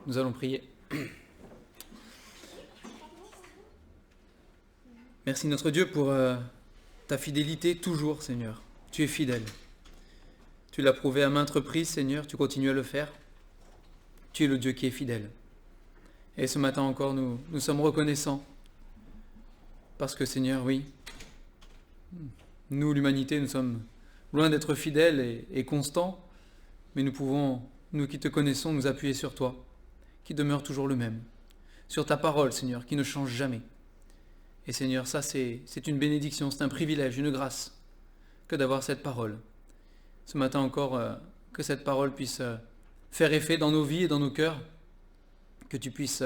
Nous allons prier. Merci notre Dieu pour ta fidélité toujours, Seigneur. Tu es fidèle. Tu l'as prouvé à maintes reprises, Seigneur, tu continues à le faire. Tu es le Dieu qui est fidèle. Et ce matin encore, nous sommes reconnaissants. Parce que, Seigneur, oui, nous, l'humanité, nous sommes loin d'être fidèles et constants, mais nous pouvons, nous qui te connaissons, nous appuyer sur toi, qui demeure toujours le même, sur ta parole, Seigneur, qui ne change jamais. Et Seigneur, ça c'est une bénédiction, c'est un privilège, une grâce, que d'avoir cette parole. Ce matin encore, que cette parole puisse faire effet dans nos vies et dans nos cœurs, que tu puisses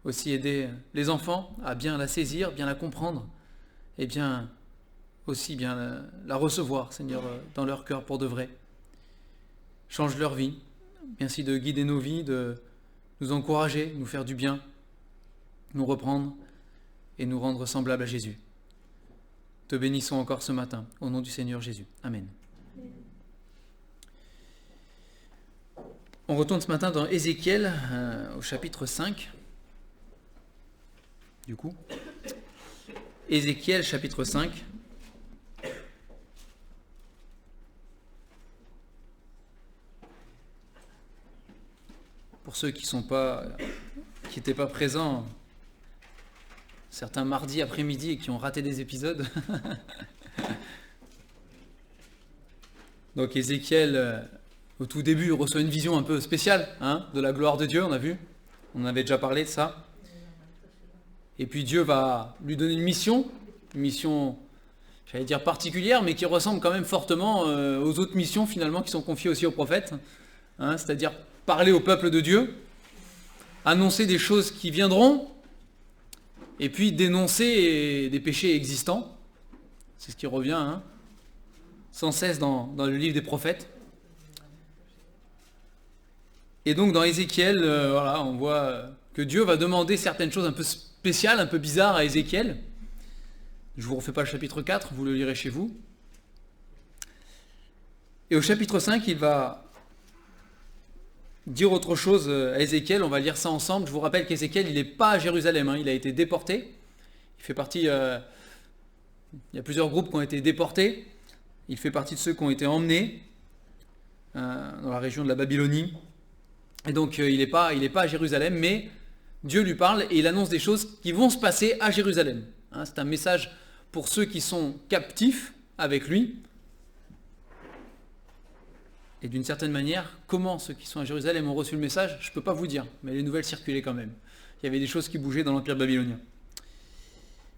aussi aider les enfants à bien la saisir, bien la comprendre, et bien aussi bien la recevoir, Seigneur, dans leur cœur pour de vrai. Change leur vie. Merci de guider nos vies, de nous encourager, nous faire du bien, nous reprendre et nous rendre semblables à Jésus. Te bénissons encore ce matin, au nom du Seigneur Jésus. Amen. On retourne ce matin dans Ézéchiel, au chapitre 5. Du coup, Ézéchiel, chapitre 5. Pour ceux qui n'étaient pas présents, certains mardis après-midi et qui ont raté des épisodes. Donc Ézéchiel, au tout début, reçoit une vision un peu spéciale de la gloire de Dieu, on a vu. On avait déjà parlé de ça. Et puis Dieu va lui donner une mission, j'allais dire particulière, mais qui ressemble quand même fortement aux autres missions finalement qui sont confiées aussi aux prophètes. C'est-à-dire parler au peuple de Dieu, annoncer des choses qui viendront, et puis dénoncer des péchés existants. C'est ce qui revient sans cesse dans le livre des prophètes. Et donc dans Ézéchiel, on voit que Dieu va demander certaines choses un peu spéciales, un peu bizarres à Ézéchiel. Je ne vous refais pas le chapitre 4, vous le lirez chez vous. Et au chapitre 5, il va dire autre chose à Ézéchiel, on va lire ça ensemble. Je vous rappelle qu'Ézéchiel, il n'est pas à Jérusalem, il a été déporté. Il fait partie, il y a plusieurs groupes qui ont été déportés. Il fait partie de ceux qui ont été emmenés dans la région de la Babylonie. Et donc il n'est pas à Jérusalem, mais Dieu lui parle et il annonce des choses qui vont se passer à Jérusalem. C'est un message pour ceux qui sont captifs avec lui. Et d'une certaine manière, comment ceux qui sont à Jérusalem ont reçu le message, je ne peux pas vous dire, mais les nouvelles circulaient quand même. Il y avait des choses qui bougeaient dans l'Empire babylonien.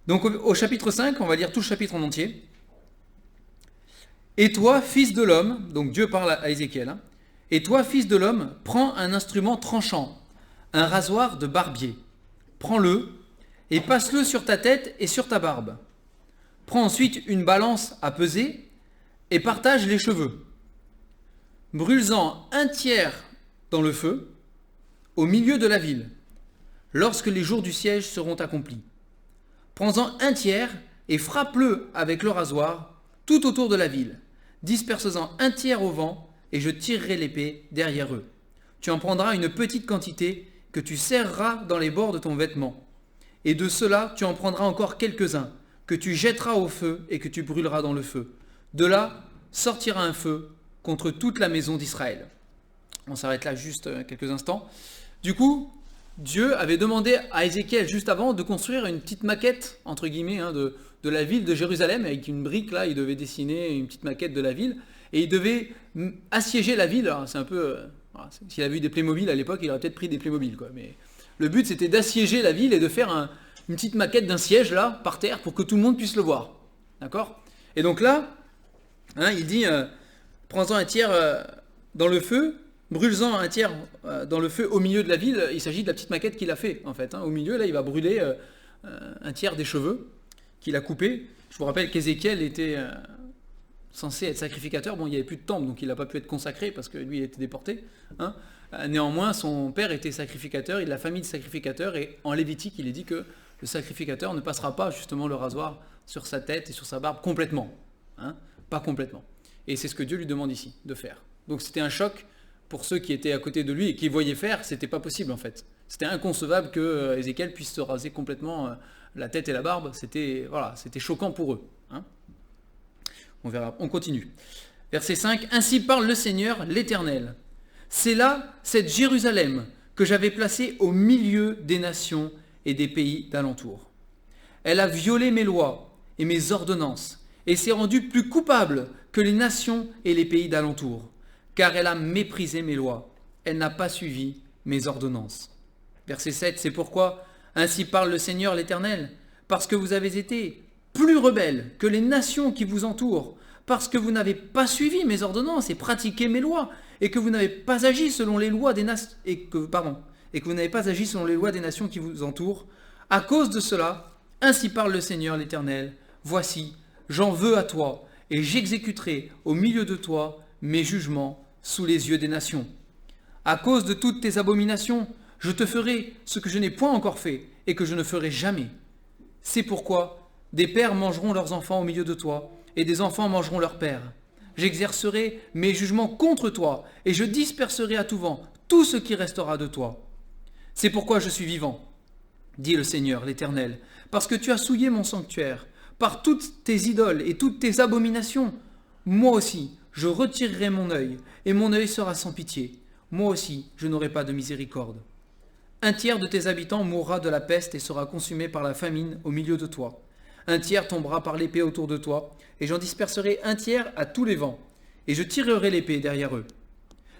Donc au chapitre 5, on va lire tout le chapitre en entier. « Et toi, fils de l'homme » donc Dieu parle à Ézéchiel, « Et toi, fils de l'homme, prends un instrument tranchant, un rasoir de barbier. Prends-le et passe-le sur ta tête et sur ta barbe. Prends ensuite une balance à peser et partage les cheveux. Brûle-en un tiers dans le feu, au milieu de la ville, lorsque les jours du siège seront accomplis. Prends-en un tiers et frappe-le avec le rasoir tout autour de la ville. Disperse-en un tiers au vent, et je tirerai l'épée derrière eux. Tu en prendras une petite quantité que tu serreras dans les bords de ton vêtement. Et de cela, tu en prendras encore quelques-uns, que tu jetteras au feu et que tu brûleras dans le feu. De là, sortira un feu contre toute la maison d'Israël. » On s'arrête là juste quelques instants. Du coup, Dieu avait demandé à Ézéchiel juste avant de construire une petite maquette, entre guillemets, de la ville de Jérusalem. Avec une brique, là, il devait dessiner une petite maquette de la ville. Et il devait assiéger la ville. Alors, c'est un peu... s'il avait eu des Playmobil à l'époque, il aurait peut-être pris des Playmobil, quoi. Mais le but, c'était d'assiéger la ville et de faire une petite maquette d'un siège, là, par terre, pour que tout le monde puisse le voir. D'accord ? Et donc là, il dit... Prends-en un tiers dans le feu, brûle-en un tiers dans le feu au milieu de la ville. Il s'agit de la petite maquette qu'il a fait, en fait. Au milieu, là, il va brûler un tiers des cheveux qu'il a coupés. Je vous rappelle qu'Ézéchiel était censé être sacrificateur. Bon, il n'y avait plus de temple, donc il n'a pas pu être consacré parce que lui, il était déporté. Néanmoins, son père était sacrificateur, il a la famille de sacrificateurs, et en Lévitique, il est dit que le sacrificateur ne passera pas justement le rasoir sur sa tête et sur sa barbe complètement. Pas complètement. Et c'est ce que Dieu lui demande ici de faire. Donc c'était un choc pour ceux qui étaient à côté de lui et qui voyaient faire, c'était pas possible en fait. C'était inconcevable que Ézéchiel puisse se raser complètement la tête et la barbe. C'était choquant pour eux. Hein. On verra, on continue. Verset 5, « Ainsi parle le Seigneur, l'Éternel. C'est là cette Jérusalem que j'avais placée au milieu des nations et des pays d'alentour. Elle a violé mes lois et mes ordonnances et s'est rendue plus coupable que les nations et les pays d'alentour, car elle a méprisé mes lois. Elle n'a pas suivi mes ordonnances. » Verset 7, « C'est pourquoi, ainsi parle le Seigneur l'Éternel, parce que vous avez été plus rebelles que les nations qui vous entourent, parce que vous n'avez pas suivi mes ordonnances et pratiqué mes lois, et que vous n'avez pas agi selon les lois des nations, et que vous n'avez pas agi selon les lois des nations qui vous entourent. À cause de cela, ainsi parle le Seigneur l'Éternel, voici, j'en veux à toi, et j'exécuterai au milieu de toi mes jugements sous les yeux des nations. À cause de toutes tes abominations, je te ferai ce que je n'ai point encore fait, et que je ne ferai jamais. C'est pourquoi des pères mangeront leurs enfants au milieu de toi, et des enfants mangeront leurs pères. J'exercerai mes jugements contre toi, et je disperserai à tout vent tout ce qui restera de toi. C'est pourquoi je suis vivant, dit le Seigneur l'Éternel, parce que tu as souillé mon sanctuaire, par toutes tes idoles et toutes tes abominations. Moi aussi, je retirerai mon œil, et mon œil sera sans pitié. Moi aussi, je n'aurai pas de miséricorde. Un tiers de tes habitants mourra de la peste et sera consumé par la famine au milieu de toi. Un tiers tombera par l'épée autour de toi, et j'en disperserai un tiers à tous les vents, et je tirerai l'épée derrière eux.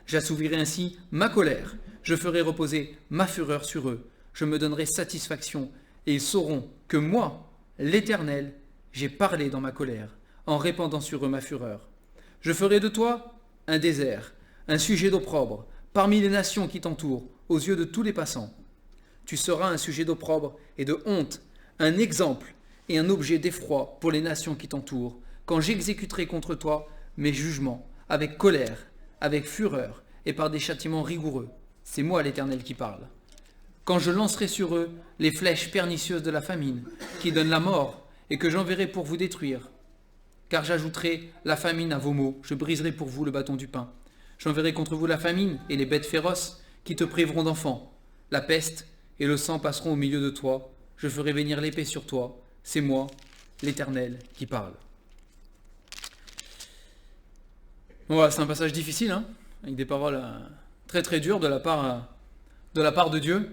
J'assouvirai ainsi ma colère, je ferai reposer ma fureur sur eux, je me donnerai satisfaction, et ils sauront que moi, l'Éternel, j'ai parlé dans ma colère, en répandant sur eux ma fureur. Je ferai de toi un désert, un sujet d'opprobre, parmi les nations qui t'entourent, aux yeux de tous les passants. Tu seras un sujet d'opprobre et de honte, un exemple et un objet d'effroi pour les nations qui t'entourent, quand j'exécuterai contre toi mes jugements, avec colère, avec fureur et par des châtiments rigoureux. C'est moi l'Éternel qui parle. Quand je lancerai sur eux les flèches pernicieuses de la famine, qui donnent la mort, et que j'enverrai pour vous détruire. Car j'ajouterai la famine à vos maux, je briserai pour vous le bâton du pain. J'enverrai contre vous la famine et les bêtes féroces qui te priveront d'enfants. La peste et le sang passeront au milieu de toi. Je ferai venir l'épée sur toi. C'est moi, l'Éternel, qui parle. Voilà, c'est un passage difficile, hein, avec des paroles très très dures de la part de Dieu.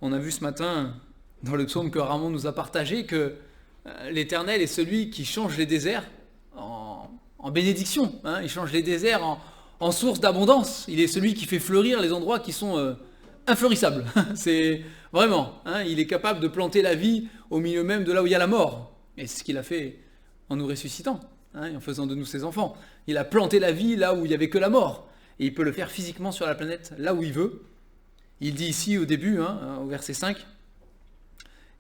On a vu ce matin dans le psaume que Ramon nous a partagé que l'Éternel est celui qui change les déserts en bénédiction. Hein, il change les déserts en source d'abondance. Il est celui qui fait fleurir les endroits qui sont infleurissables. C'est vraiment, hein, il est capable de planter la vie au milieu même de là où il y a la mort. Et c'est ce qu'il a fait en nous ressuscitant, hein, et en faisant de nous ses enfants. Il a planté la vie là où il n'y avait que la mort. Et il peut le faire physiquement sur la planète là où il veut. Il dit ici au début, hein, au verset 5,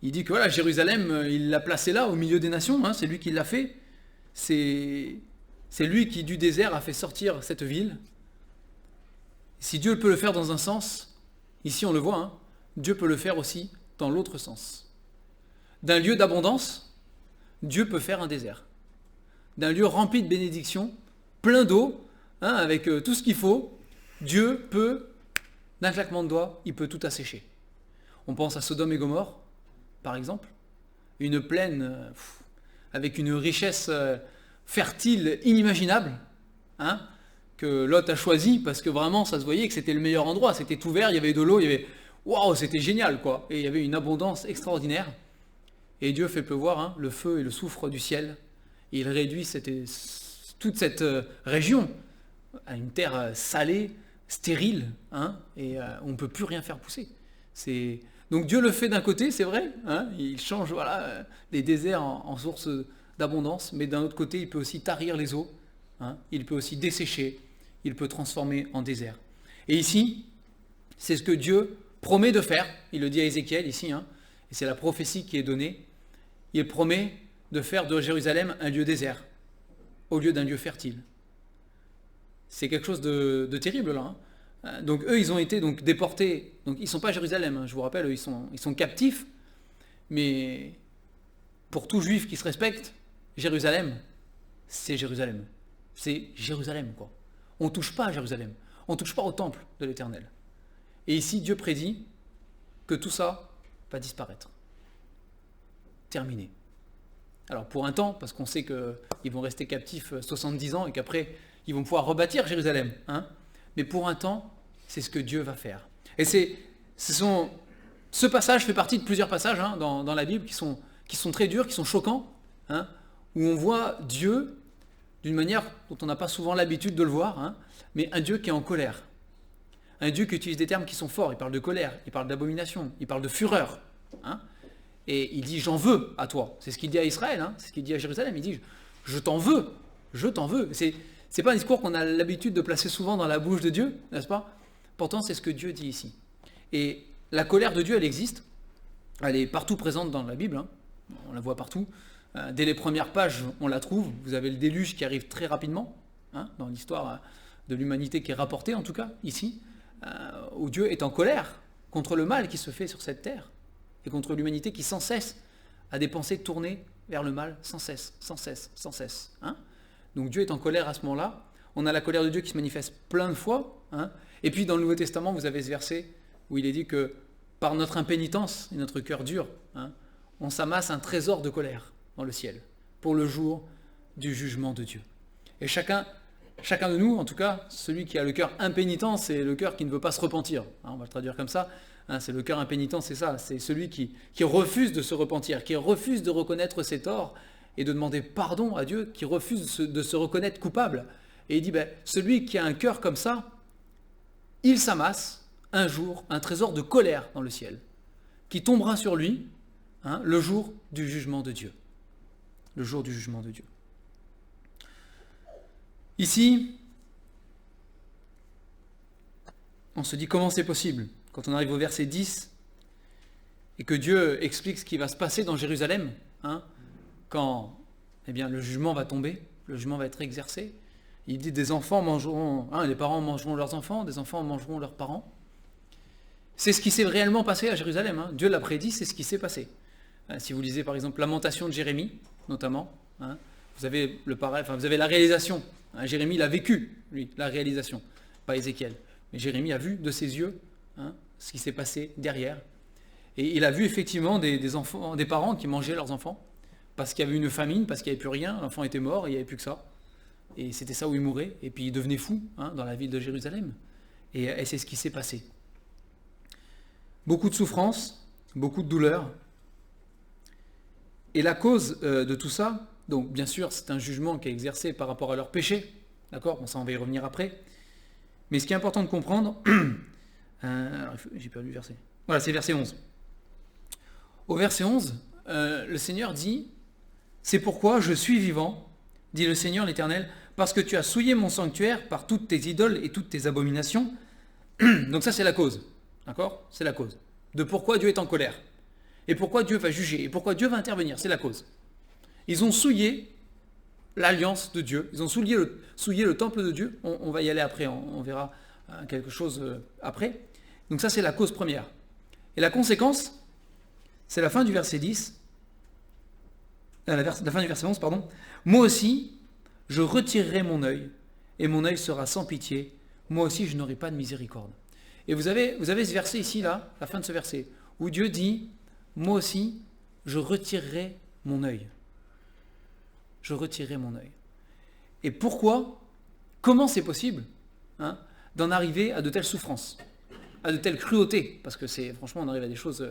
il dit que voilà, Jérusalem, il l'a placé là, au milieu des nations, hein, c'est lui qui l'a fait. C'est lui qui, du désert, a fait sortir cette ville. Si Dieu peut le faire dans un sens, ici on le voit, hein, Dieu peut le faire aussi dans l'autre sens. D'un lieu d'abondance, Dieu peut faire un désert. D'un lieu rempli de bénédictions, plein d'eau, hein, avec tout ce qu'il faut, Dieu peut, d'un claquement de doigts, il peut tout assécher. On pense à Sodome et Gomorrhe, par exemple, une plaine avec une richesse fertile inimaginable, hein, que Lot a choisi parce que vraiment ça se voyait que c'était le meilleur endroit, c'était tout vert, il y avait de l'eau, il y avait, waouh, c'était génial quoi, et il y avait une abondance extraordinaire. Et Dieu fait pleuvoir, hein, le feu et le soufre du ciel, et il réduit toute cette région à une terre salée, stérile, hein, et on ne peut plus rien faire pousser. Donc Dieu le fait d'un côté, c'est vrai, hein, il change voilà, les déserts en source d'abondance, mais d'un autre côté, il peut aussi tarir les eaux, hein, il peut aussi dessécher, il peut transformer en désert. Et ici, c'est ce que Dieu promet de faire, il le dit à Ézéchiel ici, hein, et c'est la prophétie qui est donnée, il promet de faire de Jérusalem un lieu désert, au lieu d'un lieu fertile. C'est quelque chose de terrible là, hein. Donc eux, ils ont été donc déportés. Donc ils ne sont pas à Jérusalem, hein, je vous rappelle, ils sont captifs. Mais pour tout juif qui se respecte, Jérusalem, c'est Jérusalem. C'est Jérusalem, quoi. On ne touche pas à Jérusalem. On ne touche pas au temple de l'Éternel. Et ici, Dieu prédit que tout ça va disparaître. Terminé. Alors pour un temps, parce qu'on sait qu'ils vont rester captifs 70 ans et qu'après, ils vont pouvoir rebâtir Jérusalem. Mais pour un temps, c'est ce que Dieu va faire. Et ce passage fait partie de plusieurs passages dans la Bible qui sont très durs, qui sont choquants, où on voit Dieu d'une manière dont on n'a pas souvent l'habitude de le voir, mais un Dieu qui est en colère. Un Dieu qui utilise des termes qui sont forts. Il parle de colère, il parle d'abomination, il parle de fureur. Et il dit « j'en veux à toi ». C'est ce qu'il dit à Israël, c'est ce qu'il dit à Jérusalem. Il dit « je t'en veux, je t'en veux ». C'est pas un discours qu'on a l'habitude de placer souvent dans la bouche de Dieu, n'est-ce pas? Pourtant, c'est ce que Dieu dit ici. Et la colère de Dieu, elle existe. Elle est partout présente dans la Bible. On la voit partout. Dès les premières pages, on la trouve. Vous avez le déluge qui arrive très rapidement, dans l'histoire de l'humanité qui est rapportée, en tout cas, ici, où Dieu est en colère contre le mal qui se fait sur cette terre et contre l'humanité qui sans cesse a des pensées tournées vers le mal, sans cesse, sans cesse, sans cesse. Donc Dieu est en colère à ce moment-là. On a la colère de Dieu qui se manifeste plein de fois. Et puis dans le Nouveau Testament, vous avez ce verset où il est dit que par notre impénitence et notre cœur dur, on s'amasse un trésor de colère dans le ciel pour le jour du jugement de Dieu. Et chacun de nous, en tout cas, celui qui a le cœur impénitent, c'est le cœur qui ne veut pas se repentir. On va le traduire comme ça. C'est le cœur impénitent, c'est ça. C'est celui qui refuse de se repentir, qui refuse de reconnaître ses torts et de demander pardon à Dieu, qui refuse de se reconnaître coupable. Et il dit, celui qui a un cœur comme ça, il s'amasse un jour un trésor de colère dans le ciel, qui tombera sur lui le jour du jugement de Dieu. Le jour du jugement de Dieu. Ici, on se dit comment c'est possible quand on arrive au verset 10 et que Dieu explique ce qui va se passer dans Jérusalem, quand le jugement va tomber, le jugement va être exercé. Il dit des enfants mangeront, les parents mangeront leurs enfants, des enfants mangeront leurs parents. C'est ce qui s'est réellement passé à Jérusalem. Dieu l'a prédit, c'est ce qui s'est passé. Si vous lisez par exemple Lamentation de Jérémie, notamment, vous avez la réalisation. Jérémie l'a vécu, lui, la réalisation, pas Ézéchiel. Mais Jérémie a vu de ses yeux ce qui s'est passé derrière. Et il a vu effectivement des enfants, des parents qui mangeaient leurs enfants, parce qu'il y avait une famine, parce qu'il n'y avait plus rien, l'enfant était mort, et il n'y avait plus que ça. Et c'était ça où il mourait, et puis il devenait fou dans la ville de Jérusalem. Et c'est ce qui s'est passé. Beaucoup de souffrance, beaucoup de douleur. Et la cause de tout ça, donc bien sûr c'est un jugement qui est exercé par rapport à leur péché, d'accord, ça on va y revenir après. Mais ce qui est important de comprendre, j'ai perdu le verset. Voilà, c'est verset 11. Au verset 11, le Seigneur dit « C'est pourquoi je suis vivant, dit le Seigneur l'Éternel, parce que tu as souillé mon sanctuaire par toutes tes idoles et toutes tes abominations. » Donc ça c'est la cause, d'accord? C'est la cause de pourquoi Dieu est en colère. Et pourquoi Dieu va juger, et pourquoi Dieu va intervenir, c'est la cause. Ils ont souillé l'alliance de Dieu, ils ont souillé le temple de Dieu, on va y aller après, on verra quelque chose après. Donc ça c'est la cause première. Et la conséquence, c'est la fin du verset 10, la fin du verset 11, pardon. Moi aussi, je retirerai mon œil, et mon œil sera sans pitié, moi aussi je n'aurai pas de miséricorde. Et vous avez ce verset ici, là, la fin de ce verset, où Dieu dit, moi aussi, je retirerai mon œil. Je retirerai mon œil. Et pourquoi? Comment c'est possible d'en arriver à de telles souffrances, à de telles cruautés? Parce que franchement, on arrive à des choses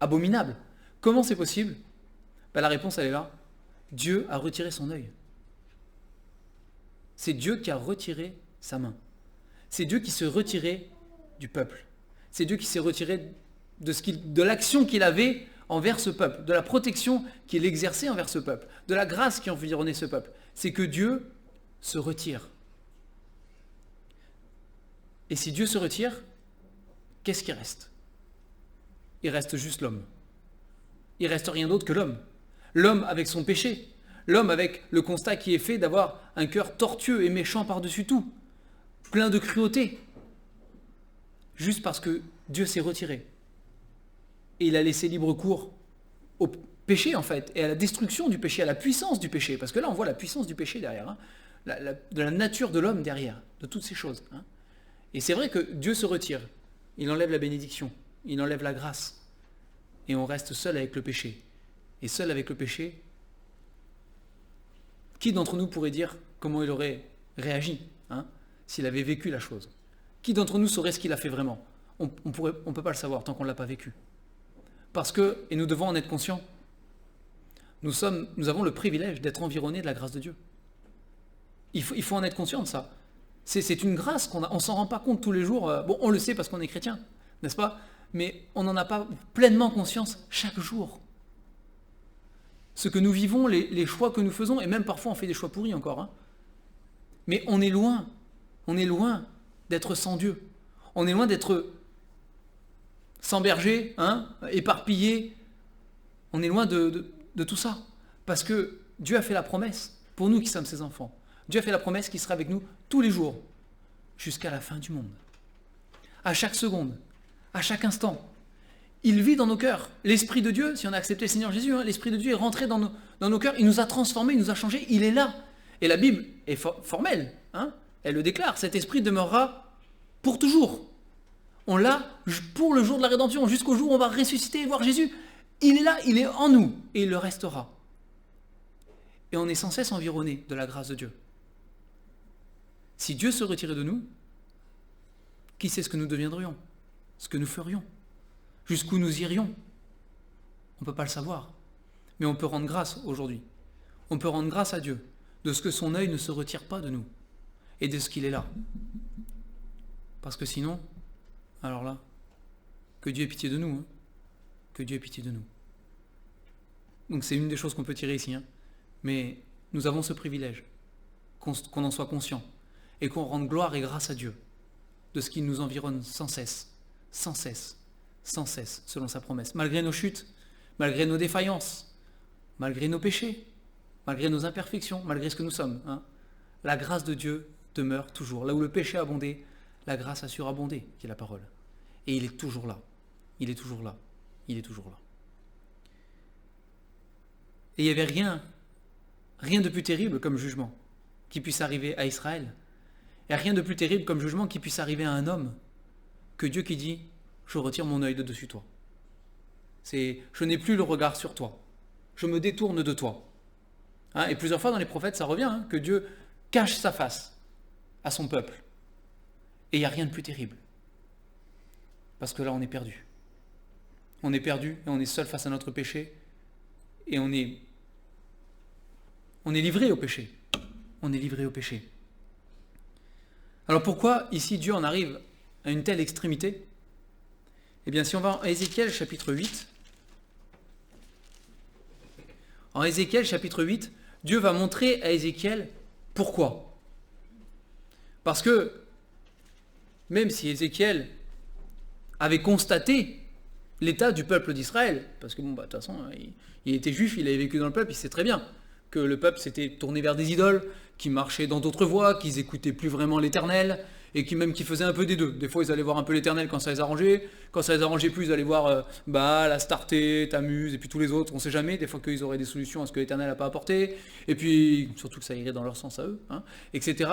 abominables. Comment c'est possible? La réponse, elle est là. Dieu a retiré son œil. C'est Dieu qui a retiré sa main. C'est Dieu qui s'est retiré du peuple. C'est Dieu qui s'est retiré de l'action qu'il avait envers ce peuple, de la protection qu'il exerçait envers ce peuple, de la grâce qui environnait ce peuple. C'est que Dieu se retire. Et si Dieu se retire, qu'est-ce qui reste? Il reste juste l'homme. Il reste rien d'autre que l'homme. L'homme avec son péché. L'homme avec le constat qui est fait d'avoir un cœur tortueux et méchant par-dessus tout, plein de cruauté. Juste parce que Dieu s'est retiré. Et il a laissé libre cours au péché, en fait, et à la destruction du péché, à la puissance du péché. Parce que là, on voit la puissance du péché derrière, de la nature de l'homme derrière, de toutes ces choses. Et c'est vrai que Dieu se retire. Il enlève la bénédiction. Il enlève la grâce. Et on reste seul avec le péché. Et seul avec le péché, qui d'entre nous pourrait dire comment il aurait réagi s'il avait vécu la chose? Qui d'entre nous saurait ce qu'il a fait vraiment? On ne peut pas le savoir tant qu'on ne l'a pas vécu. Parce que, et nous devons en être conscients, nous avons le privilège d'être environnés de la grâce de Dieu. Il faut en être conscient de ça. C'est une grâce qu'on a, on s'en rend pas compte tous les jours. Bon, on le sait parce qu'on est chrétien, n'est-ce pas? Mais on n'en a pas pleinement conscience chaque jour. Ce que nous vivons, les choix que nous faisons, et même parfois on fait des choix pourris encore. Mais on est loin d'être sans Dieu. On est loin d'être sans berger, éparpillé. On est loin de tout ça. Parce que Dieu a fait la promesse, pour nous qui sommes ses enfants. Dieu a fait la promesse qu'il sera avec nous tous les jours, jusqu'à la fin du monde. À chaque seconde, à chaque instant. Il vit dans nos cœurs. L'Esprit de Dieu, si on a accepté le Seigneur Jésus, l'Esprit de Dieu est rentré dans nos cœurs, il nous a transformés, il nous a changés, il est là. Et la Bible est formelle, elle le déclare, cet Esprit demeurera pour toujours. On l'a pour le jour de la rédemption, jusqu'au jour où on va ressusciter et voir Jésus. Il est là, il est en nous, et il le restera. Et on est sans cesse environné de la grâce de Dieu. Si Dieu se retirait de nous, qui sait ce que nous deviendrions, ce que nous ferions, jusqu'où nous irions? On ne peut pas le savoir. Mais on peut rendre grâce aujourd'hui. On peut rendre grâce à Dieu de ce que son œil ne se retire pas de nous et de ce qu'il est là. Parce que sinon, alors là, que Dieu ait pitié de nous. Que Dieu ait pitié de nous. Donc c'est une des choses qu'on peut tirer ici. Mais nous avons ce privilège, qu'on en soit conscient et qu'on rende gloire et grâce à Dieu de ce qu'il nous environne sans cesse, selon sa promesse. Malgré nos chutes, malgré nos défaillances, malgré nos péchés, malgré nos imperfections, malgré ce que nous sommes. La grâce de Dieu demeure toujours. Là où le péché a abondé, la grâce a surabondé, qui est la parole. Et il est toujours là. Il est toujours là. Il est toujours là. Et il n'y avait rien de plus terrible comme jugement qui puisse arriver à Israël. Et rien de plus terrible comme jugement qui puisse arriver à un homme que Dieu qui dit « Je retire mon œil de dessus toi ». C'est « Je n'ai plus le regard sur toi. Je me détourne de toi ». Et plusieurs fois dans les prophètes, ça revient, que Dieu cache sa face à son peuple. Et il n'y a rien de plus terrible. Parce que là, on est perdu. On est perdu et on est seul face à notre péché. Et on est livré au péché. On est livré au péché. Alors pourquoi ici Dieu en arrive à une telle extrémité? Eh bien si on va en Ézéchiel chapitre 8, en Ézéchiel chapitre 8, Dieu va montrer à Ézéchiel pourquoi. Parce que même si Ézéchiel avait constaté l'état du peuple d'Israël, parce que de toute façon, il était juif, il avait vécu dans le peuple, il sait très bien que le peuple s'était tourné vers des idoles, qui marchaient dans d'autres voies, qu'ils n'écoutaient plus vraiment l'Éternel, et qui faisaient un peu des deux. Des fois, ils allaient voir un peu l'Éternel quand ça les arrangeait, quand ça les arrangeait plus, ils allaient voir Baal, Astarté, Tammuz, et puis tous les autres, on ne sait jamais, des fois qu'ils auraient des solutions à ce que l'Éternel n'a pas apporté, et puis surtout que ça irait dans leur sens à eux, etc.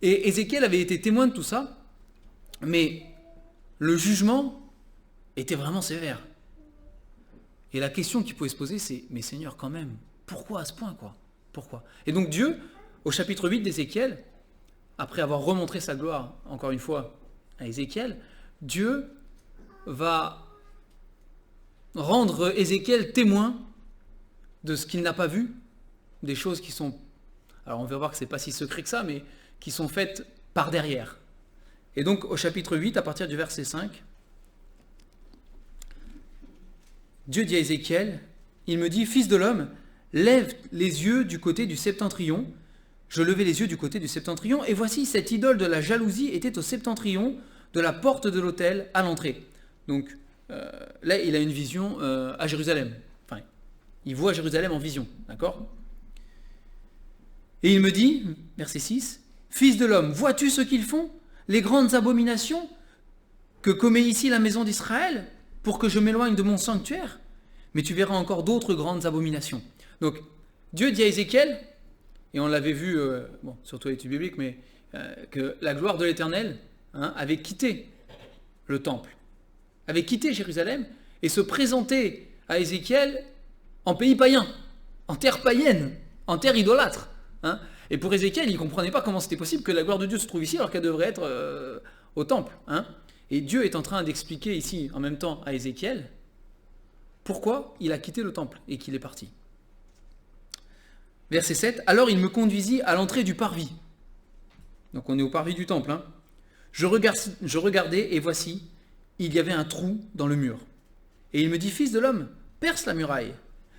Et Ézéchiel avait été témoin de tout ça, mais le jugement était vraiment sévère. Et la question qui pouvait se poser, c'est, mais Seigneur, quand même, pourquoi à ce point, quoi? Pourquoi? Et donc Dieu, au chapitre 8 d'Ézéchiel, après avoir remontré sa gloire, encore une fois, à Ézéchiel, Dieu va rendre Ézéchiel témoin de ce qu'il n'a pas vu, des choses qui sont, alors on va voir que c'est pas si secret que ça, mais qui sont faites par derrière. Et donc au chapitre 8, à partir du verset 5, Dieu dit à Ézéchiel, il me dit, « Fils de l'homme, lève les yeux du côté du septentrion. » Je levai les yeux du côté du septentrion, et voici, cette idole de la jalousie était au septentrion de la porte de l'autel à l'entrée. Donc là, il a une vision à Jérusalem. Enfin, il voit Jérusalem en vision, d'accord? Et il me dit, verset 6, « Fils de l'homme, vois-tu ce qu'ils font, les grandes abominations que commet ici la maison d'Israël, pour que je m'éloigne de mon sanctuaire? Mais tu verras encore d'autres grandes abominations. » Donc, Dieu dit à Ézéchiel, et on l'avait vu, surtout à l'étude biblique, mais que la gloire de l'Éternel avait quitté le temple, avait quitté Jérusalem et se présentait à Ézéchiel en pays païen, en terre païenne, en terre idolâtre. Et pour Ézéchiel, il ne comprenait pas comment c'était possible que la gloire de Dieu se trouve ici alors qu'elle devrait être au temple. Et Dieu est en train d'expliquer ici, en même temps, à Ézéchiel, pourquoi il a quitté le temple et qu'il est parti. Verset 7, « Alors il me conduisit à l'entrée du parvis. » Donc on est au parvis du temple. Je regardais et voici, il y avait un trou dans le mur. Et il me dit, « Fils de l'homme, perce la muraille. »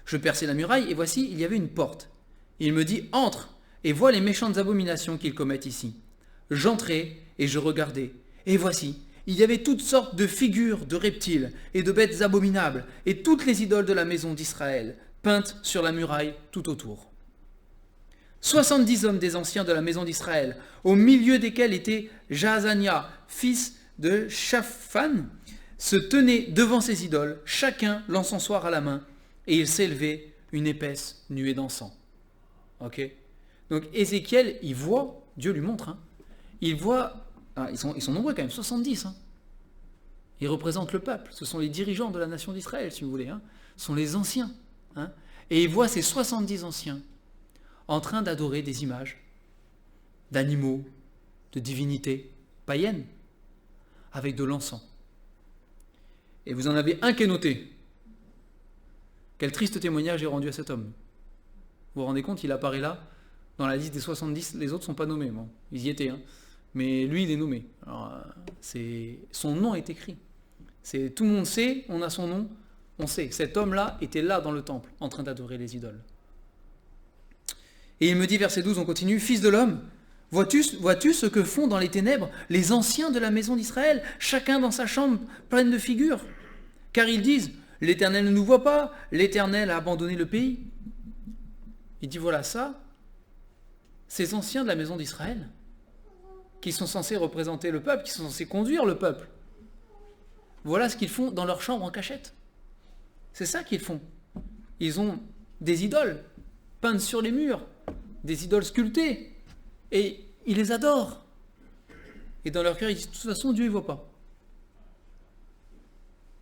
Je perçai la muraille et voici, il y avait une porte. Et il me dit, « Entre et vois les méchantes abominations qu'ils commettent ici. » J'entrai et je regardai. Et voici, il y avait toutes sortes de figures de reptiles et de bêtes abominables et toutes les idoles de la maison d'Israël, peintes sur la muraille tout autour. 70 hommes des anciens de la maison d'Israël, au milieu desquels était Jaazania, fils de Shaphan, se tenaient devant ces idoles, chacun l'encensoir à la main, et il s'élevait une épaisse nuée d'encens. Ok ? Donc Ézéchiel, il voit, Dieu lui montre, il voit, ils sont nombreux quand même, 70. Ils représentent le peuple, ce sont les dirigeants de la nation d'Israël, si vous voulez, ce sont les anciens. Et il voit ces 70 anciens en train d'adorer des images d'animaux, de divinités païennes, avec de l'encens. Et vous en avez un qui est noté. Quel triste témoignage est rendu à cet homme. Vous vous rendez compte, il apparaît là, dans la liste des 70, les autres ne sont pas nommés. Bon, ils y étaient, mais lui, il est nommé. Alors, son nom est écrit. Tout le monde sait, on a son nom, on sait. Cet homme-là était là dans le temple, en train d'adorer les idoles. Et il me dit, verset 12, on continue, « Fils de l'homme, vois-tu ce que font dans les ténèbres les anciens de la maison d'Israël, chacun dans sa chambre pleine de figures ? Car ils disent, l'Éternel ne nous voit pas, l'Éternel a abandonné le pays. » Il dit, voilà ça, ces anciens de la maison d'Israël, qui sont censés représenter le peuple, qui sont censés conduire le peuple, voilà ce qu'ils font dans leur chambre en cachette. C'est ça qu'ils font. Ils ont des idoles peintes sur les murs, des idoles sculptées, et ils les adorent. Et dans leur cœur, ils disent, de toute façon, Dieu ne voit pas.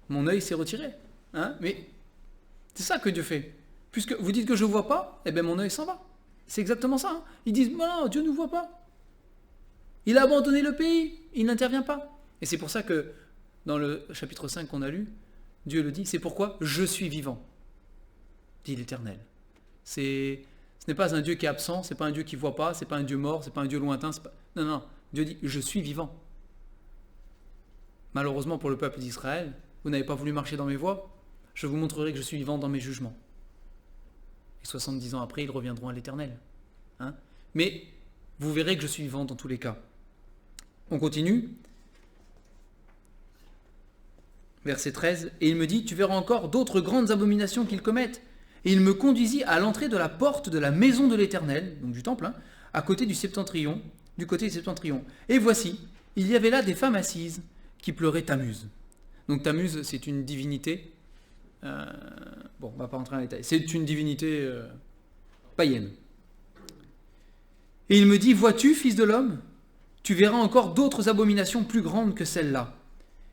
Mon œil s'est retiré. Mais c'est ça que Dieu fait. Puisque vous dites que je ne vois pas, eh bien mon œil s'en va. C'est exactement ça. Ils disent, non, Dieu ne nous voit pas. Il a abandonné le pays, il n'intervient pas. Et c'est pour ça que, dans le chapitre 5 qu'on a lu, Dieu le dit, c'est pourquoi je suis vivant, dit l'Éternel. Ce n'est pas un Dieu qui est absent, ce n'est pas un Dieu qui ne voit pas, ce n'est pas un Dieu mort, ce n'est pas un Dieu lointain. Non, Dieu dit, je suis vivant. Malheureusement pour le peuple d'Israël, vous n'avez pas voulu marcher dans mes voies, je vous montrerai que je suis vivant dans mes jugements. Et 70 ans après, ils reviendront à l'Éternel. Mais vous verrez que je suis vivant dans tous les cas. On continue. Verset 13. Et il me dit, tu verras encore d'autres grandes abominations qu'ils commettent. Et il me conduisit à l'entrée de la porte de la maison de l'Éternel, donc du temple, à côté du septentrion, du côté du septentrion. Et voici, il y avait là des femmes assises qui pleuraient Tammuz. Donc Tammuz, c'est une divinité. On ne va pas rentrer dans les détails. C'est une divinité païenne. Et il me dit, vois-tu, fils de l'homme, tu verras encore d'autres abominations plus grandes que celles-là.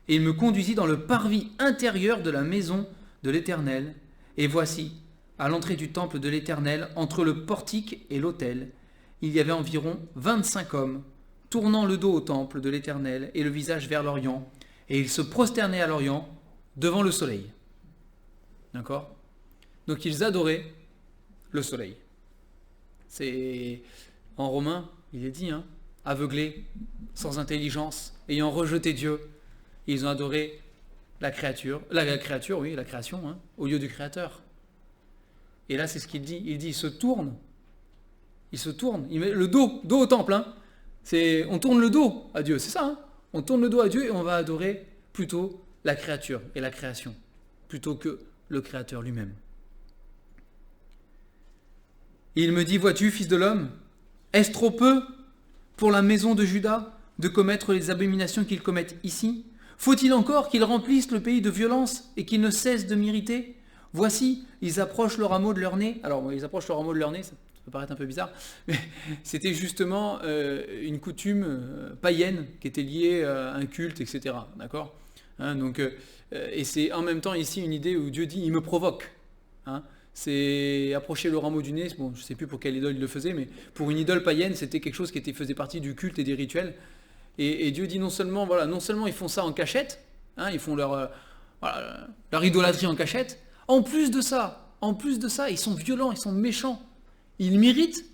Et il me conduisit dans le parvis intérieur de la maison de l'Éternel. Et voici, à l'entrée du temple de l'Éternel, entre le portique et l'autel, il y avait environ 25 hommes, tournant le dos au temple de l'Éternel et le visage vers l'Orient, et ils se prosternaient à l'Orient devant le soleil. D'accord ? Donc ils adoraient le soleil. C'est en romain, il est dit, aveuglés, sans intelligence, ayant rejeté Dieu, ils ont adoré la création, au lieu du Créateur. Et là, c'est ce qu'il dit. Il dit, il se tourne, il met le dos au temple. On tourne le dos à Dieu, c'est ça. On tourne le dos à Dieu et on va adorer plutôt la créature et la création, plutôt que le Créateur lui-même. Et il me dit, vois-tu, fils de l'homme, est-ce trop peu pour la maison de Juda de commettre les abominations qu'ils commettent ici ? Faut-il encore qu'ils remplissent le pays de violence et qu'ils ne cessent de m'irriter ? Voici, ils approchent le rameau de leur nez. Alors, ils approchent le rameau de leur nez, ça peut paraître un peu bizarre, mais c'était justement une coutume païenne qui était liée à un culte, etc. D'accord, hein, donc, et c'est en même temps ici une idée où Dieu dit, il me provoque. Hein, c'est approcher le rameau du nez, bon, je ne sais plus pour quelle idole il le faisait, mais pour une idole païenne, c'était quelque chose qui faisait partie du culte et des rituels. Et Dieu dit non seulement ils font ça en cachette, hein, ils font leur idolâtrie en cachette, en plus de ça, ils sont violents, ils sont méchants, ils m'irritent,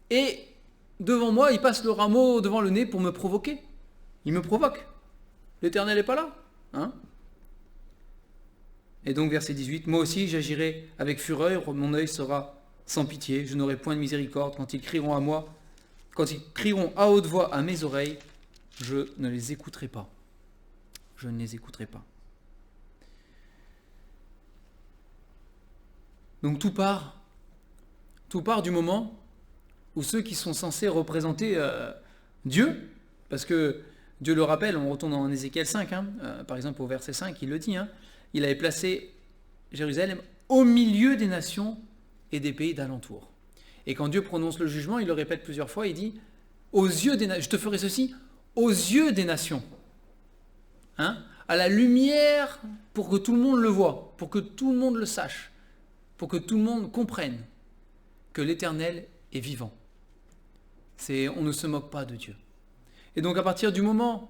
et devant moi, ils passent le rameau devant le nez pour me provoquer. Ils me provoquent. L'Éternel n'est pas là. Hein, et donc verset 18, moi aussi j'agirai avec fureur, mon œil sera sans pitié, je n'aurai point de miséricorde quand ils crieront à moi, quand ils crieront à haute voix à mes oreilles, je ne les écouterai pas. Je ne les écouterai pas. Donc tout part du moment où ceux qui sont censés représenter Dieu, parce que Dieu le rappelle, on retourne en Ézéchiel 5, hein, par exemple au verset 5, il le dit, hein, il avait placé Jérusalem au milieu des nations et des pays d'alentour. Et quand Dieu prononce le jugement, il le répète plusieurs fois, il dit, aux yeux des nations, je te ferai ceci, aux yeux des nations, hein, à la lumière pour que tout le monde le voie, pour que tout le monde le sache, pour que tout le monde comprenne que l'Éternel est vivant. On ne se moque pas de Dieu. Et donc à partir du moment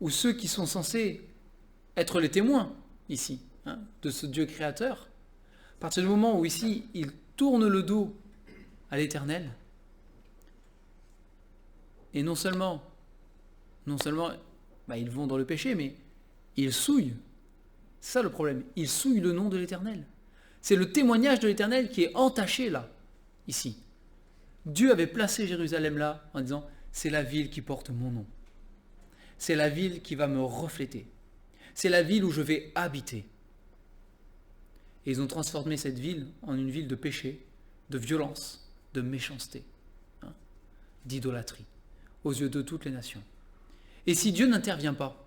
où ceux qui sont censés être les témoins ici, hein, de ce Dieu créateur, à partir du moment où ici ils tournent le dos à l'Éternel, et non seulement ils vont dans le péché, mais ils souillent. C'est ça le problème. Ils souillent le nom de l'Éternel. C'est le témoignage de l'Éternel qui est entaché là, ici. Dieu avait placé Jérusalem là en disant, c'est la ville qui porte mon nom. C'est la ville qui va me refléter. C'est la ville où je vais habiter. Et ils ont transformé cette ville en une ville de péché, de violence, de méchanceté, hein, d'idolâtrie, aux yeux de toutes les nations. Et si Dieu n'intervient pas,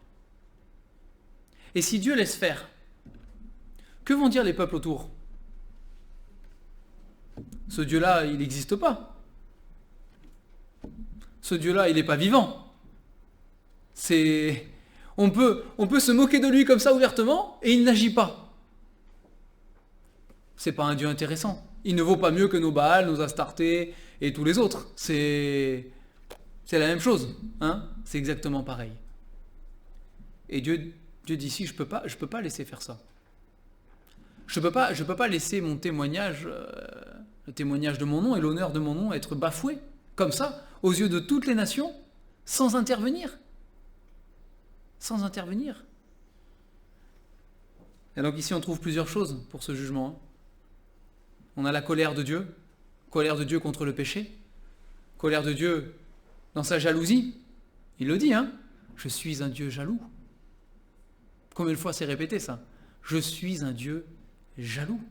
et si Dieu laisse faire, que vont dire les peuples autour ? Ce Dieu-là, il n'existe pas. Ce Dieu-là, il n'est pas vivant. On peut se moquer de lui comme ça ouvertement et il n'agit pas. C'est pas un Dieu intéressant. Il ne vaut pas mieux que nos Baals, nos Astartés et tous les autres. C'est la même chose, hein, c'est exactement pareil. Et Dieu dit ici, je peux pas laisser faire ça. Je peux pas laisser mon témoignage, le témoignage de mon nom et l'honneur de mon nom être bafoué, comme ça, aux yeux de toutes les nations, sans intervenir. Sans intervenir. Et donc ici, on trouve plusieurs choses pour ce jugement. Hein. On a la colère de Dieu contre le péché, colère de Dieu dans sa jalousie. Il le dit, hein, je suis un Dieu jaloux. Combien de fois c'est répété ça ? Je suis un Dieu jaloux.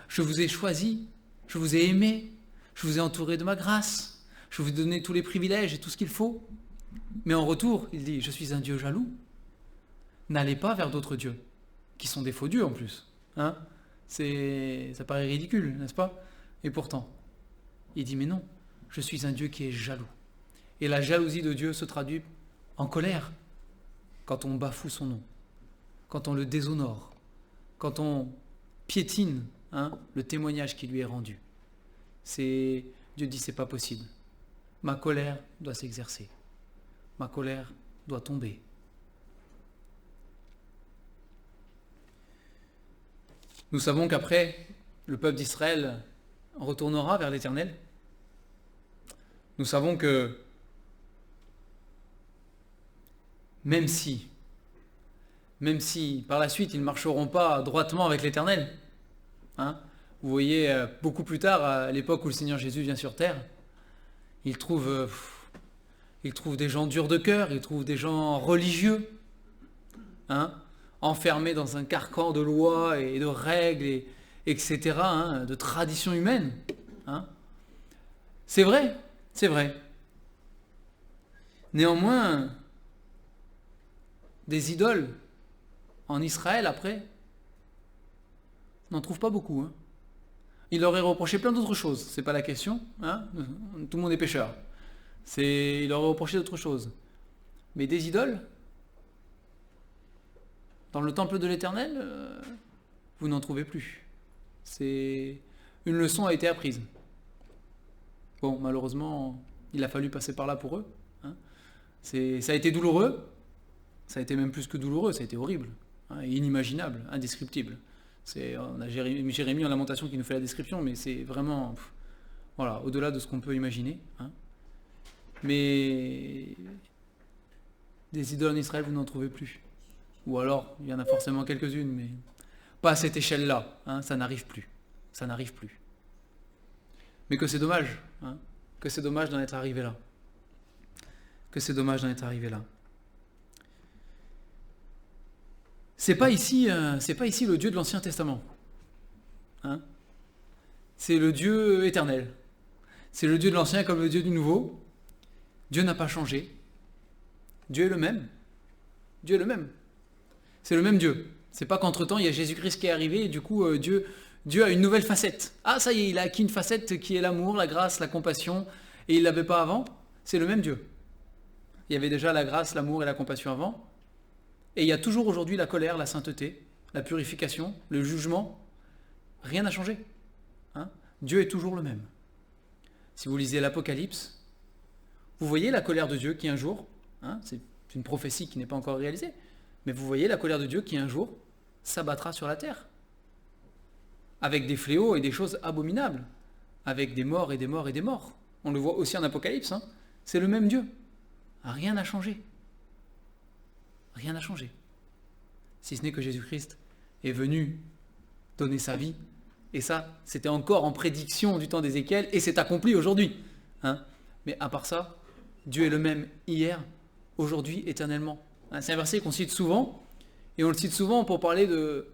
Je vous ai choisi, je vous ai aimé, je vous ai entouré de ma grâce, je vous ai donné tous les privilèges et tout ce qu'il faut. Mais en retour, il dit, je suis un Dieu jaloux. N'allez pas vers d'autres dieux, qui sont des faux dieux en plus. Hein ? Ça paraît ridicule, n'est-ce pas ? Et pourtant, il dit, mais non, je suis un Dieu qui est jaloux. Et la jalousie de Dieu se traduit en colère quand on bafoue son nom, quand on le déshonore, quand on piétine, hein, le témoignage qui lui est rendu. Dieu dit, c'est pas possible. Ma colère doit s'exercer. Ma colère doit tomber. Nous savons qu'après, le peuple d'Israël retournera vers l'Éternel. Nous savons que même si par la suite ils ne marcheront pas droitement avec l'Éternel, hein, vous voyez, beaucoup plus tard, à l'époque où le Seigneur Jésus vient sur terre, il trouve des gens durs de cœur, il trouve des gens religieux, hein, enfermés dans un carcan de lois et de règles, etc., hein, de traditions humaines. Hein. C'est vrai. Néanmoins, des idoles en Israël après, on n'en trouve pas beaucoup. Hein. Il leur aurait reproché plein d'autres choses, c'est pas la question, hein. Tout le monde est pécheur. Il leur aurait reproché d'autres choses. Mais des idoles, dans le temple de l'Éternel, vous n'en trouvez plus. Une leçon a été apprise. Bon, malheureusement, il a fallu passer par là pour eux. Hein. Ça a été douloureux, ça a été même plus que douloureux, ça a été horrible, hein, et inimaginable, indescriptible. On a Jérémie en Lamentation qui nous fait la description, mais c'est vraiment voilà, au-delà de ce qu'on peut imaginer. Hein. Mais des idoles en Israël, vous n'en trouvez plus. Ou alors, il y en a forcément quelques-unes, mais pas à cette échelle-là. Hein, ça n'arrive plus. Ça n'arrive plus. Mais que c'est dommage. Hein, que c'est dommage d'en être arrivé là. Que c'est dommage d'en être arrivé là. C'est pas ici le Dieu de l'Ancien Testament. Hein, c'est le Dieu éternel. C'est le Dieu de l'Ancien comme le Dieu du Nouveau. Dieu n'a pas changé. Dieu est le même. Dieu est le même. C'est le même Dieu. C'est pas qu'entre-temps, il y a Jésus-Christ qui est arrivé et du coup, Dieu a une nouvelle facette. Ah, ça y est, il a acquis une facette qui est l'amour, la grâce, la compassion, et il ne l'avait pas avant. C'est le même Dieu. Il y avait déjà la grâce, l'amour et la compassion avant. Et il y a toujours aujourd'hui la colère, la sainteté, la purification, le jugement. Rien n'a changé. Hein, Dieu est toujours le même. Si vous lisez l'Apocalypse, vous voyez la colère de Dieu qui un jour, hein, c'est une prophétie qui n'est pas encore réalisée, mais vous voyez la colère de Dieu qui un jour s'abattra sur la terre. Avec des fléaux et des choses abominables. Avec des morts et des morts et des morts. On le voit aussi en Apocalypse. Hein. C'est le même Dieu. Rien n'a changé. Rien n'a changé. Si ce n'est que Jésus-Christ est venu donner sa vie. Et ça, c'était encore en prédiction du temps d'Ézéchiel et c'est accompli aujourd'hui. Hein. Mais à part ça, Dieu est le même hier, aujourd'hui, éternellement. Hein, c'est un verset qu'on cite souvent. Et on le cite souvent pour parler de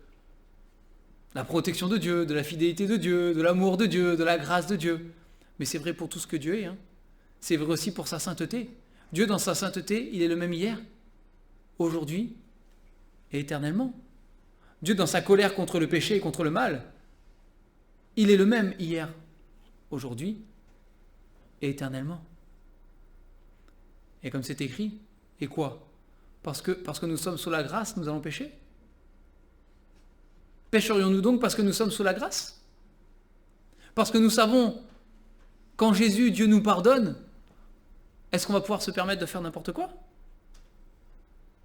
la protection de Dieu, de la fidélité de Dieu, de l'amour de Dieu, de la grâce de Dieu. Mais c'est vrai pour tout ce que Dieu est. Hein. C'est vrai aussi pour sa sainteté. Dieu, dans sa sainteté, il est le même hier, aujourd'hui et éternellement. Dieu, dans sa colère contre le péché et contre le mal, il est le même hier, aujourd'hui et éternellement. Et comme c'est écrit, et quoi ? Parce que nous sommes sous la grâce, nous allons pécher ? Pécherions-nous donc parce que nous sommes sous la grâce ? Parce que nous savons qu'en Jésus, Dieu nous pardonne, est-ce qu'on va pouvoir se permettre de faire n'importe quoi ?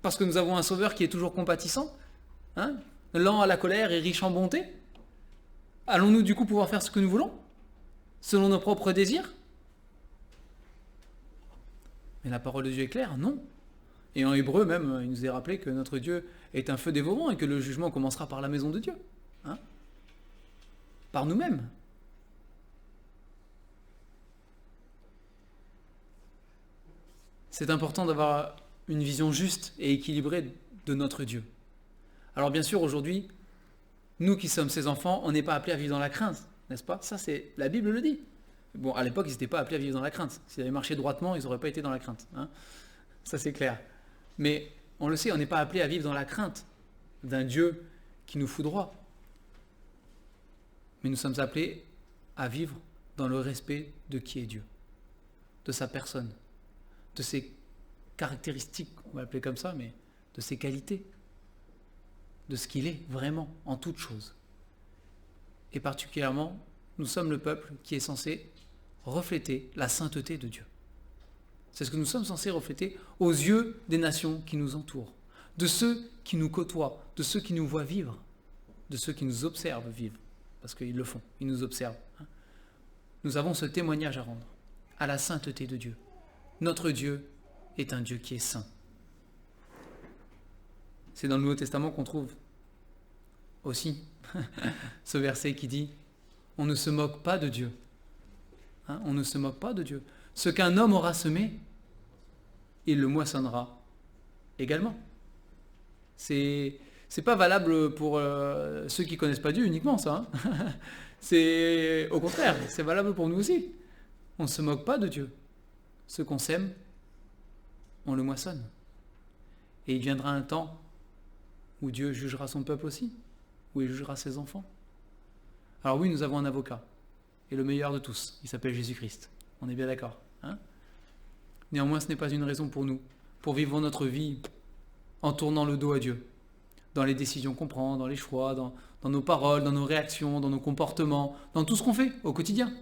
Parce que nous avons un Sauveur qui est toujours compatissant, hein, lent à la colère et riche en bonté ? Allons-nous du coup pouvoir faire ce que nous voulons, selon nos propres désirs ? Mais la parole de Dieu est claire, non. Et en hébreu même, il nous est rappelé que notre Dieu est un feu dévorant et que le jugement commencera par la maison de Dieu. Hein, par nous-mêmes. C'est important d'avoir une vision juste et équilibrée de notre Dieu. Alors bien sûr, aujourd'hui, nous qui sommes ses enfants, on n'est pas appelés à vivre dans la crainte, n'est-ce pas ? Ça, c'est la Bible le dit. Bon, à l'époque, ils n'étaient pas appelés à vivre dans la crainte. S'ils avaient marché droitement, ils n'auraient pas été dans la crainte. Hein, ça, c'est clair. Mais on le sait, on n'est pas appelé à vivre dans la crainte d'un Dieu qui nous foudroie. Mais nous sommes appelés à vivre dans le respect de qui est Dieu, de sa personne, de ses caractéristiques, on va l'appeler comme ça, mais de ses qualités, de ce qu'il est vraiment en toutes choses. Et particulièrement, nous sommes le peuple qui est censé refléter la sainteté de Dieu. C'est ce que nous sommes censés refléter aux yeux des nations qui nous entourent, de ceux qui nous côtoient, de ceux qui nous voient vivre, de ceux qui nous observent vivre, parce qu'ils le font, ils nous observent. Nous avons ce témoignage à rendre à la sainteté de Dieu. Notre Dieu est un Dieu qui est saint. C'est dans le Nouveau Testament qu'on trouve aussi ce verset qui dit « On ne se moque pas de Dieu. Hein, on ne se moque pas de Dieu. Ce qu'un homme aura semé, il le moissonnera également. » C'est pas valable pour ceux qui ne connaissent pas Dieu uniquement, ça. Hein. C'est au contraire, c'est valable pour nous aussi. On ne se moque pas de Dieu. Ce qu'on sème, on le moissonne. Et il viendra un temps où Dieu jugera son peuple aussi, où il jugera ses enfants. Alors oui, nous avons un avocat, et le meilleur de tous, il s'appelle Jésus-Christ. On est bien d'accord, hein? Néanmoins, ce n'est pas une raison pour nous, pour vivre notre vie en tournant le dos à Dieu, dans les décisions qu'on prend, dans les choix, dans nos paroles, dans nos réactions, dans nos comportements, dans tout ce qu'on fait au quotidien.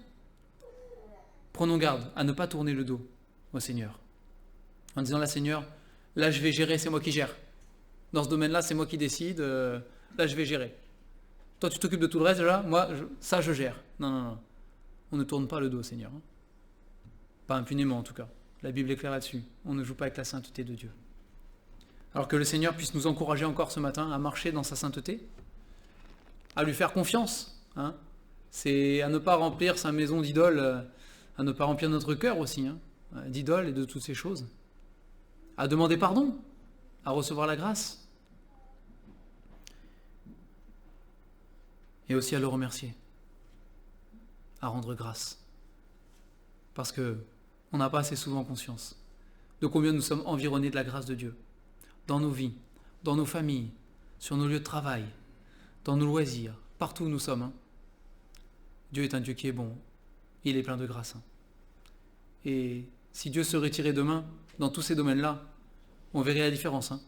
Prenons garde à ne pas tourner le dos au Seigneur, en disant là Seigneur, là je vais gérer, c'est moi qui gère. Dans ce domaine-là, c'est moi qui décide, là je vais gérer. Toi tu t'occupes de tout le reste, là, moi ça je gère. Non, non, non. On ne tourne pas le dos au Seigneur. Hein. Pas impunément en tout cas. La Bible est claire là-dessus. On ne joue pas avec la sainteté de Dieu. Alors que le Seigneur puisse nous encourager encore ce matin à marcher dans sa sainteté, à lui faire confiance. Hein. C'est à ne pas remplir sa maison d'idoles, à ne pas remplir notre cœur aussi, hein, d'idoles et de toutes ces choses. À demander pardon, à recevoir la grâce. Et aussi à le remercier, à rendre grâce. Parce que on n'a pas assez souvent conscience de combien nous sommes environnés de la grâce de Dieu, dans nos vies, dans nos familles, sur nos lieux de travail, dans nos loisirs, partout où nous sommes. Hein. Dieu est un Dieu qui est bon, il est plein de grâce. Hein. Et si Dieu se retirait demain, dans tous ces domaines-là, on verrait la différence. Hein.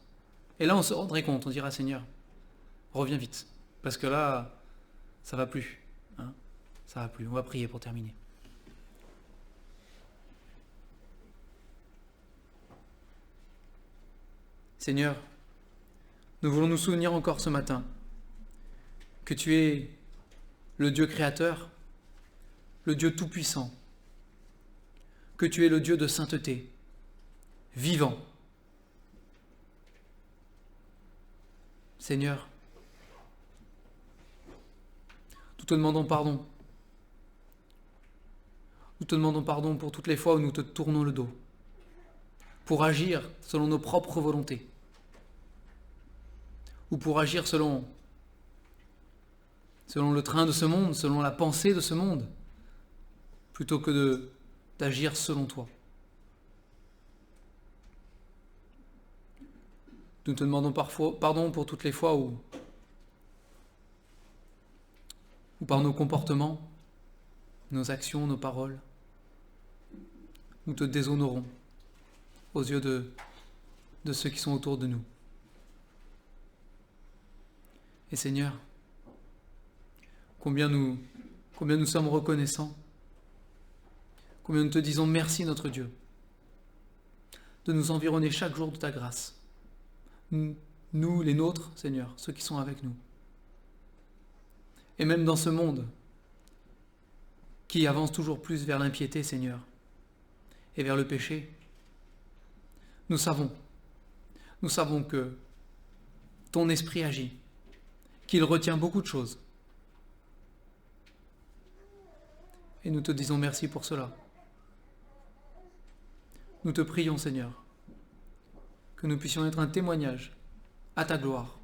Et là, on se rendrait compte, on dira Seigneur, reviens vite, parce que là, ça va plus. Hein. Ça va plus, on va prier pour terminer. Seigneur, nous voulons nous souvenir encore ce matin que tu es le Dieu créateur, le Dieu tout-puissant, que tu es le Dieu de sainteté, vivant. Seigneur, nous te demandons pardon. Nous te demandons pardon pour toutes les fois où nous te tournons le dos, pour agir selon nos propres volontés, ou pour agir selon le train de ce monde, selon la pensée de ce monde, plutôt que d'agir selon toi. Nous te demandons pardon pour toutes les fois où par nos comportements, nos actions, nos paroles, nous te déshonorons aux yeux de ceux qui sont autour de nous. Et Seigneur, combien nous sommes reconnaissants, combien nous te disons merci notre Dieu, de nous environner chaque jour de ta grâce. Nous, les nôtres, Seigneur, ceux qui sont avec nous. Et même dans ce monde qui avance toujours plus vers l'impiété, Seigneur, et vers le péché, nous savons que ton esprit agit, qu'il retient beaucoup de choses. Et nous te disons merci pour cela. Nous te prions, Seigneur, que nous puissions être un témoignage à ta gloire,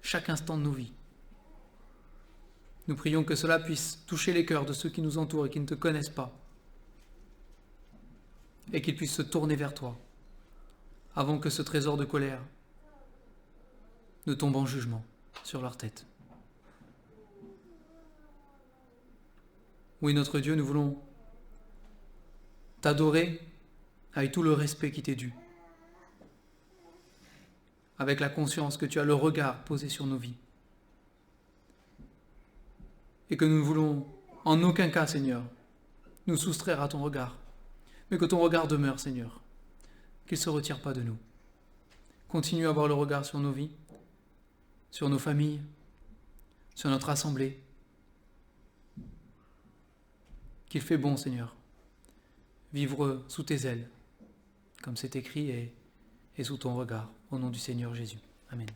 chaque instant de nos vies. Nous prions que cela puisse toucher les cœurs de ceux qui nous entourent et qui ne te connaissent pas, et qu'ils puissent se tourner vers toi, avant que ce trésor de colère ne tombe en jugement sur leur tête. Oui, notre Dieu, nous voulons t'adorer avec tout le respect qui t'est dû, avec la conscience que tu as le regard posé sur nos vies, et que nous ne voulons en aucun cas, Seigneur, nous soustraire à ton regard, mais que ton regard demeure, Seigneur, qu'il ne se retire pas de nous. Continue à avoir le regard sur nos vies, sur nos familles, sur notre assemblée. Qu'il fait bon, Seigneur, vivre sous tes ailes, comme c'est écrit, et sous ton regard, au nom du Seigneur Jésus. Amen.